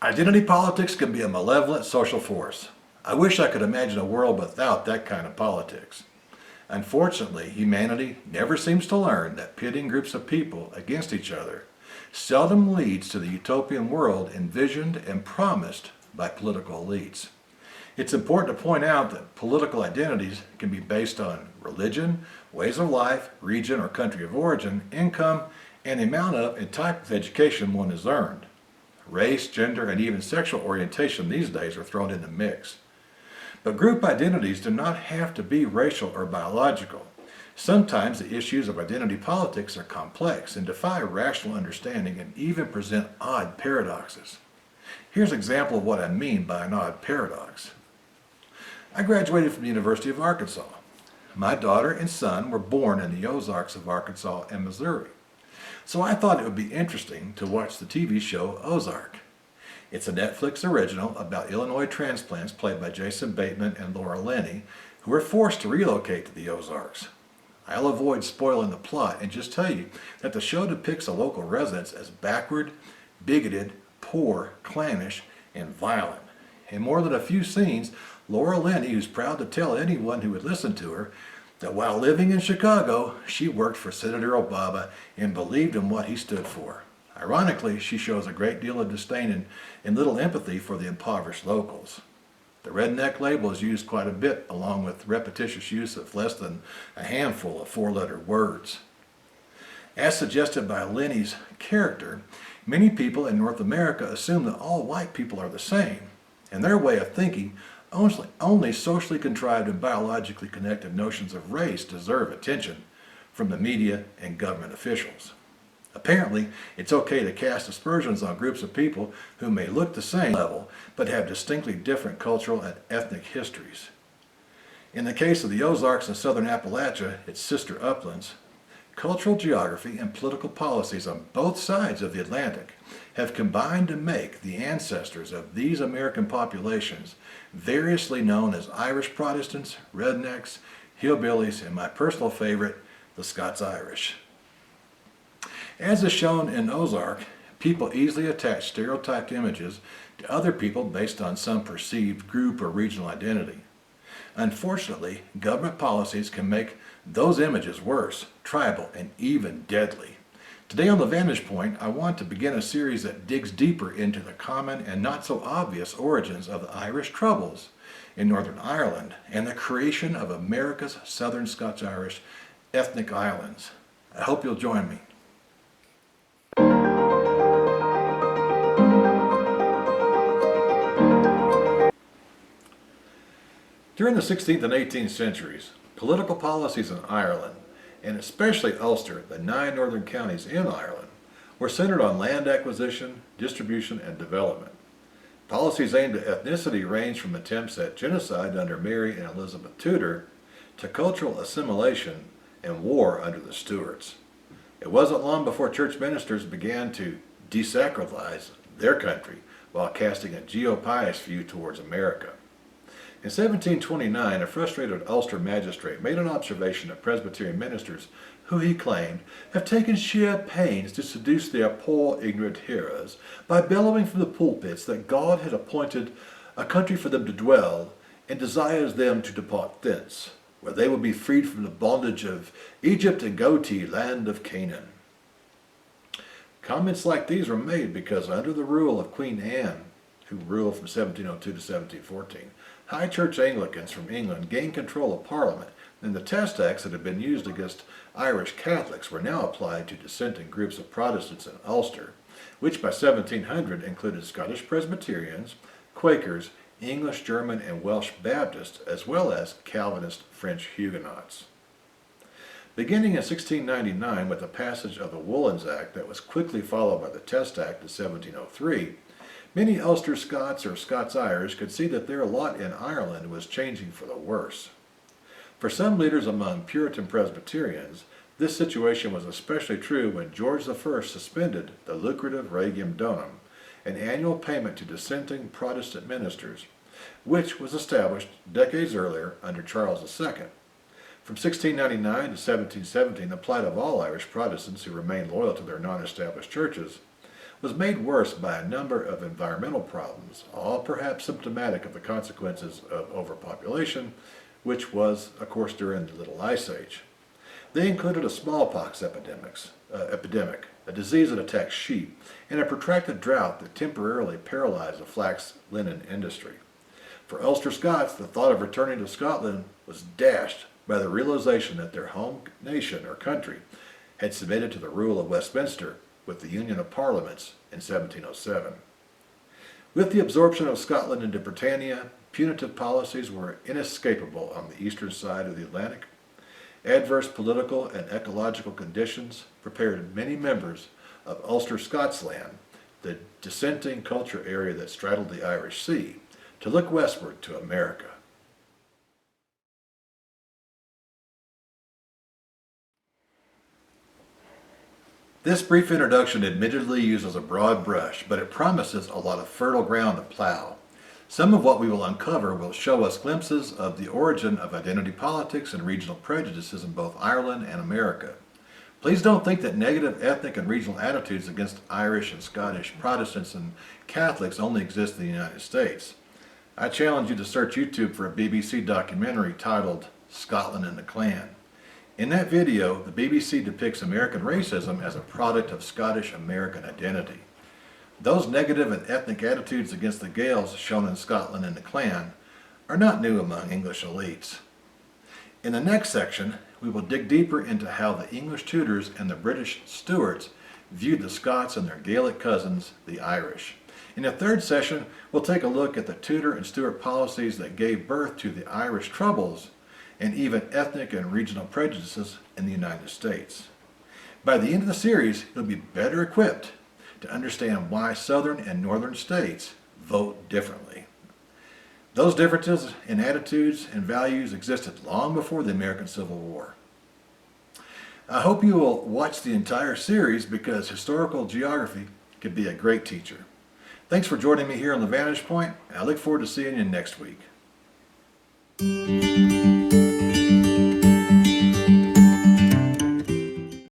Identity politics can be a malevolent social force. I wish I could imagine a world without that kind of politics. Unfortunately, humanity never seems to learn that pitting groups of people against each other seldom leads to the utopian world envisioned and promised by political elites. It's important to point out that political identities can be based on religion, ways of life, region or country of origin, income, and the amount of and type of education one has earned. Race, gender, and even sexual orientation these days are thrown in the mix. But group identities do not have to be racial or biological. Sometimes the issues of identity politics are complex and defy rational understanding and even present odd paradoxes. Here's an example of what I mean by an odd paradox. I graduated from the University of Arkansas. My daughter and son were born in the Ozarks of Arkansas and Missouri. So I thought it would be interesting to watch the TV show Ozark. It's a Netflix original about Illinois transplants played by Jason Bateman and Laura Linney, who were forced to relocate to the Ozarks. I'll avoid spoiling the plot and just tell you that the show depicts the local residents as backward, bigoted, poor, clannish, and violent. In more than a few scenes, Laura Linney, who's proud to tell anyone who would listen to her, that while living in Chicago, she worked for Senator Obama and believed in what he stood for. Ironically, she shows a great deal of disdain and little empathy for the impoverished locals. The redneck label is used quite a bit, along with repetitious use of less than a handful of four-letter words. As suggested by Linney's character, many people in North America assume that all white people are the same, and their way of thinking only socially contrived and biologically connected notions of race deserve attention from the media and government officials. Apparently, it's okay to cast aspersions on groups of people who may look the same level but have distinctly different cultural and ethnic histories. In the case of the Ozarks and southern Appalachia, its sister uplands, cultural geography and political policies on both sides of the Atlantic have combined to make the ancestors of these American populations variously known as Irish Protestants, rednecks, hillbillies, and my personal favorite, the Scots-Irish. As is shown in Ozark, people easily attach stereotyped images to other people based on some perceived group or regional identity. Unfortunately, government policies can make those images worse, tribal, and even deadly. Today on The Vantage Point, I want to begin a series that digs deeper into the common and not so obvious origins of the Irish Troubles in Northern Ireland and the creation of America's Southern Scots-Irish ethnic islands. I hope you'll join me. During the 16th and 18th centuries, political policies in Ireland, and especially Ulster, the 9 northern counties in Ireland, were centered on land acquisition, distribution, and development. Policies aimed at ethnicity ranged from attempts at genocide under Mary and Elizabeth Tudor to cultural assimilation and war under the Stuarts. It wasn't long before church ministers began to desacralize their country while casting a geopious view towards America. In 1729, a frustrated Ulster magistrate made an observation of Presbyterian ministers who, he claimed, have taken sheer pains to seduce their poor ignorant hearers by bellowing from the pulpits that God had appointed a country for them to dwell and desires them to depart thence, where they will be freed from the bondage of Egypt and go to land of Canaan. Comments like these were made because under the rule of Queen Anne, who ruled from 1702 to 1714, High Church Anglicans from England gained control of Parliament, and the Test Acts that had been used against Irish Catholics were now applied to dissenting groups of Protestants in Ulster, which by 1700 included Scottish Presbyterians, Quakers, English, German, and Welsh Baptists, as well as Calvinist French Huguenots. Beginning in 1699 with the passage of the Woollands Act that was quickly followed by the Test Act in 1703, many Ulster Scots or Scots-Irish could see that their lot in Ireland was changing for the worse. For some leaders among Puritan Presbyterians, this situation was especially true when George I suspended the lucrative Regium Donum, an annual payment to dissenting Protestant ministers, which was established decades earlier under Charles II. From 1699 to 1717, the plight of all Irish Protestants who remained loyal to their non-established churches was made worse by a number of environmental problems, all perhaps symptomatic of the consequences of overpopulation, which was, of course, during the Little Ice Age. They included a smallpox epidemic, a disease that attacked sheep, and a protracted drought that temporarily paralyzed the flax linen industry. For Ulster Scots, the thought of returning to Scotland was dashed by the realization that their home nation or country had submitted to the rule of Westminster with the Union of Parliaments in 1707. With the absorption of Scotland into Britannia, punitive policies were inescapable on the eastern side of the Atlantic. Adverse political and ecological conditions prepared many members of Ulster Scotsland, the dissenting culture area that straddled the Irish Sea, to look westward to America. This brief introduction admittedly uses a broad brush, but it promises a lot of fertile ground to plow. Some of what we will uncover will show us glimpses of the origin of identity politics and regional prejudices in both Ireland and America. Please don't think that negative ethnic and regional attitudes against Irish and Scottish Protestants and Catholics only exist in the United States. I challenge you to search YouTube for a BBC documentary titled Scotland and the Clan. In that video, the BBC depicts American racism as a product of Scottish American identity. Those negative and ethnic attitudes against the Gaels shown in Scotland and the Clan are not new among English elites. In the next section, we will dig deeper into how the English Tudors and the British Stuarts viewed the Scots and their Gaelic cousins, the Irish. In the third session, we'll take a look at the Tudor and Stuart policies that gave birth to the Irish Troubles and even ethnic and regional prejudices in the United States. By the end of the series, you'll be better equipped to understand why southern and northern states vote differently. Those differences in attitudes and values existed long before the American Civil War. I hope you will watch the entire series because historical geography can be a great teacher. Thanks for joining me here on The Vantage Point, and I look forward to seeing you next week.